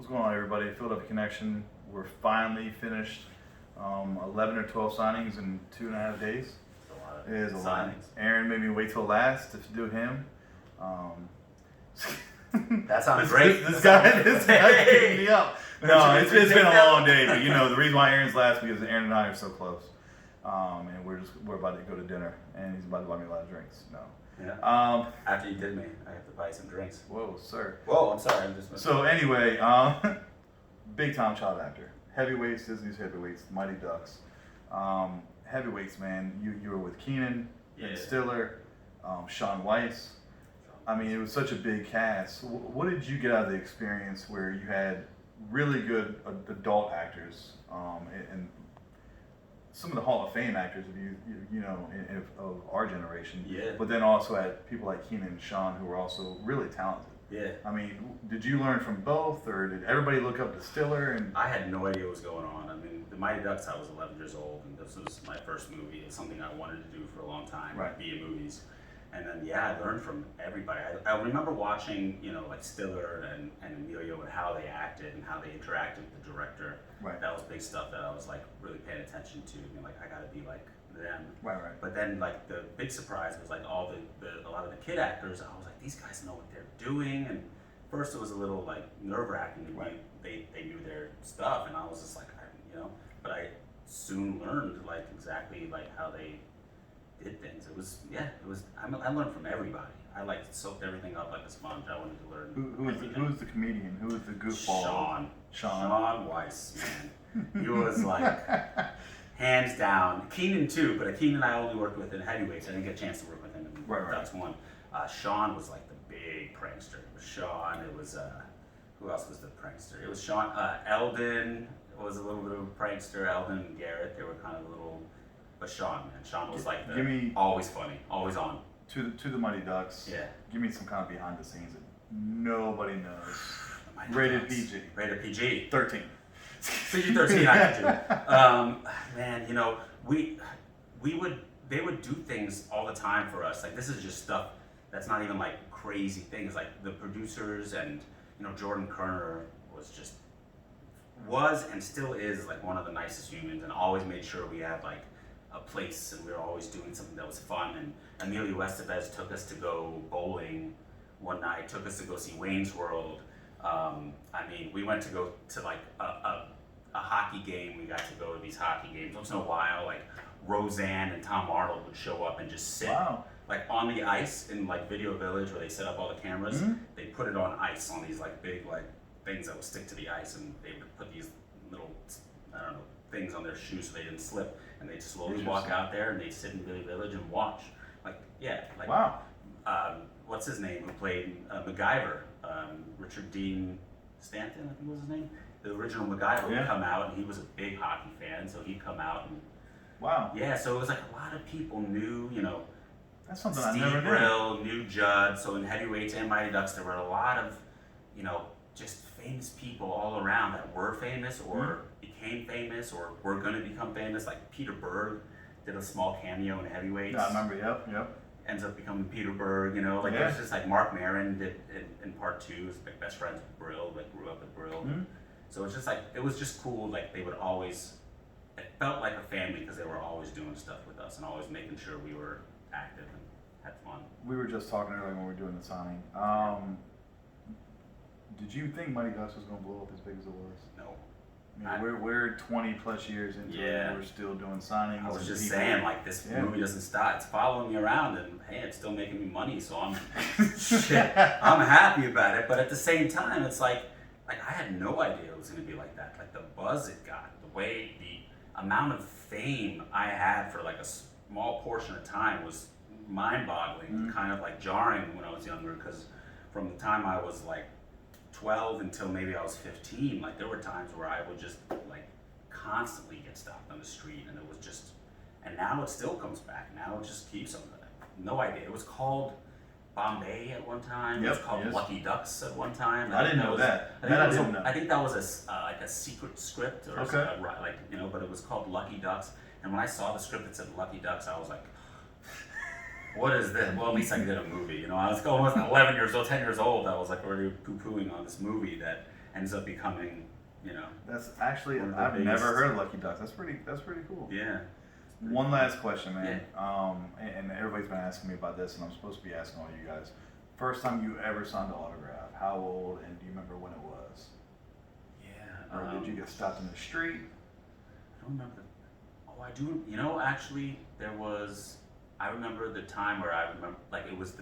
What's going on, everybody? Philadelphia Connection. We're finally finished 11 or 12 signings in 2.5 days. It's a lot of It is a lot. signings. Aaron made me wait till last to do him. That sounds great. This guy's picking me up. No, it's been a long day, but the reason why Aaron's last because Aaron and I are so close, and we're about to go to dinner, and he's about to buy me a lot of drinks. No. Yeah. After you did me, I have to buy some drinks. Whoa, sir. Whoa, I'm sorry. I'm just. So anyway, big time child actor, heavyweights, Disney's heavyweights, Mighty Ducks, heavyweights. Man, you were with Keenan, Ben Stiller, Sean Weiss. I mean, it was such a big cast. What did you get out of the experience where you had really good adult actors and some of the Hall of Fame actors of our generation? Yeah. But then also had people like Keenan and Sean who were also really talented. Yeah. I mean, did you learn from both, or did everybody look up to Stiller? And I had no idea what was going on. I mean, The Mighty Ducks, I was 11 years old, and this was my first movie. It's something I wanted to do for a long time, Right. be in movies. And then, I learned from everybody. I remember watching, like Stiller and Emilio and how they acted and how they interacted with the director. Right. That was big stuff that I was like really paying attention to. I gotta be like them. Right. But then like the big surprise was like a lot of the kid actors. I was like, these guys know what they're doing. And first it was a little like nerve-wracking. Right. They knew their stuff, and I was just like, But I soon learned like exactly like how they did things. It was. I learned from everybody. I like soaked everything up like a sponge. I wanted to learn. Who's the comedian? Who was the goofball? Sean Weiss, man. He was like hands down. Keenan too, but Keenan I only worked with in heavyweights. I didn't get a chance to work with him in Ducks 1. Sean was like the big prankster. It was Sean. It was who else was the prankster? It was Sean. Eldon was a little bit of a prankster. Eldon and Garrett, they were kind of a little. But Sean, man, Sean was like always funny, always on. To the Mighty Ducks. Yeah. Give me some kind of behind the scenes that nobody knows. Rated PG. Rated PG. 13. PG-13 I can do. Man, they would do things all the time for us. Like this is just stuff that's not even like crazy things. Like the producers and Jordan Kerner was and still is like one of the nicest humans, and always made sure we had like a place, and we were always doing something that was fun. And Emilio Estevez took us to go bowling one night, took us to go see Wayne's World. We went to go to like a hockey game. We got to go to these hockey games. Once in a while, like Roseanne and Tom Arnold would show up and just sit like on the ice in like Video Village where they set up all the cameras. Mm-hmm. They put it on ice on these like big like things that would stick to the ice, and they would put these little things on their shoes so they didn't slip. And they'd slowly walk out there, and they'd sit in Billy Village and watch. Wow. What's his name? Who played MacGyver? Richard Dean Stanton, I think was his name. The original MacGyver would come out, and he was a big hockey fan, so he'd come out and. Wow. Yeah, so it was like a lot of people knew, That's something Steve I never knew. Brill, knew Judd. So in heavyweights and Mighty Ducks, there were a lot of, just famous people all around that were famous or became famous or were going to become famous. Like Peter Berg did a small cameo in heavyweights. Yeah, I remember. Yep. Ends up becoming Peter Berg. It was just like Mark Maron did in part 2. Was like best friends with Brill. Like grew up with Brill. Mm-hmm. So it's just like it was just cool. Like they would always. It felt like a family because they were always doing stuff with us and always making sure we were active and had fun. We were just talking earlier when we were doing the signing. Did you think Mighty Ducks was going to blow up as big as it was? No. We're 20 plus years into it. We're still doing signings. I was just saying, like, this movie doesn't stop. It's following me around, and hey, it's still making me money, so I'm I'm happy about it. But at the same time, it's like I had no idea it was going to be like that. Like the buzz it got, the amount of fame I had for like a small portion of time was mind-boggling, kind of like jarring when I was younger. Because from the time I was like 12 until maybe I was 15, like there were times where I would just like constantly get stopped on the street, and it was just, and now it still comes back. Now it just keeps on. No idea. It was called Bombay at one time. It was called Lucky Ducks at one time. I didn't know that. I think that was like a secret script or but it was called Lucky Ducks. And when I saw the script that said Lucky Ducks, I was like, what is this? Well, at least I did a movie. I was almost 11 years old, 10 years old. I was like already poo-pooing on this movie that ends up becoming, That's actually, one of the I've biggest- never heard of Lucky Ducks. That's pretty cool. Yeah. One last question, man. And everybody's been asking me about this, and I'm supposed to be asking all you guys. First time you ever signed an autograph, how old, and do you remember when it was? Yeah. Or did you get stopped in the street? I don't remember. Oh, I do. Actually, I remember the time where it was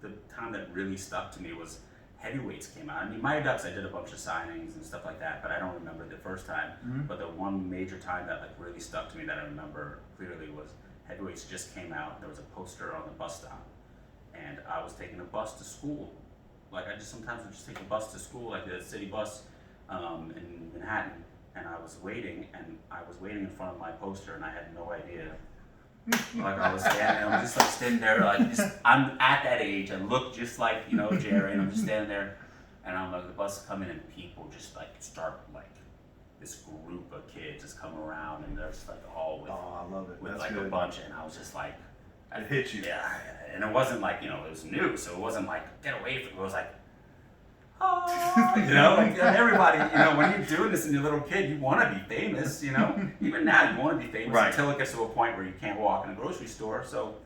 the time that really stuck to me was Heavyweights came out. I mean, Mighty Ducks, I did a bunch of signings and stuff like that, but I don't remember the first time. Mm-hmm. But the one major time that really stuck to me that I remember clearly was Heavyweights just came out. There was a poster on the bus stop, and I was taking a bus to school. Sometimes would just take a bus to school, like the city bus in Manhattan, and I was waiting in front of my poster, and I had no idea. I was standing, I'm just standing there, I'm at that age and look just like, Jerry, and I'm just standing there, and I'm the bus is coming, and people just start this group of kids just come around, and they're just all with, Oh, I love it. with That's a good. bunch, and I was just It hit you. yeah, and it wasn't it was new, so it wasn't get away from it, it was oh, everybody, when you're doing this and you're a little kid, you want to be famous, Even now, you want to be famous Right. until it gets to a point where you can't walk in a grocery store. So,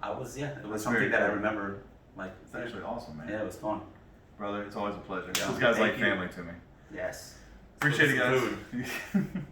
it was That's something very that I cool. remember, It's actually awesome, man. yeah, it was fun. Brother, it's always a pleasure. Yeah. Those guys Thank like you. family to me. Yes. Appreciate it, Let's guys. get some food.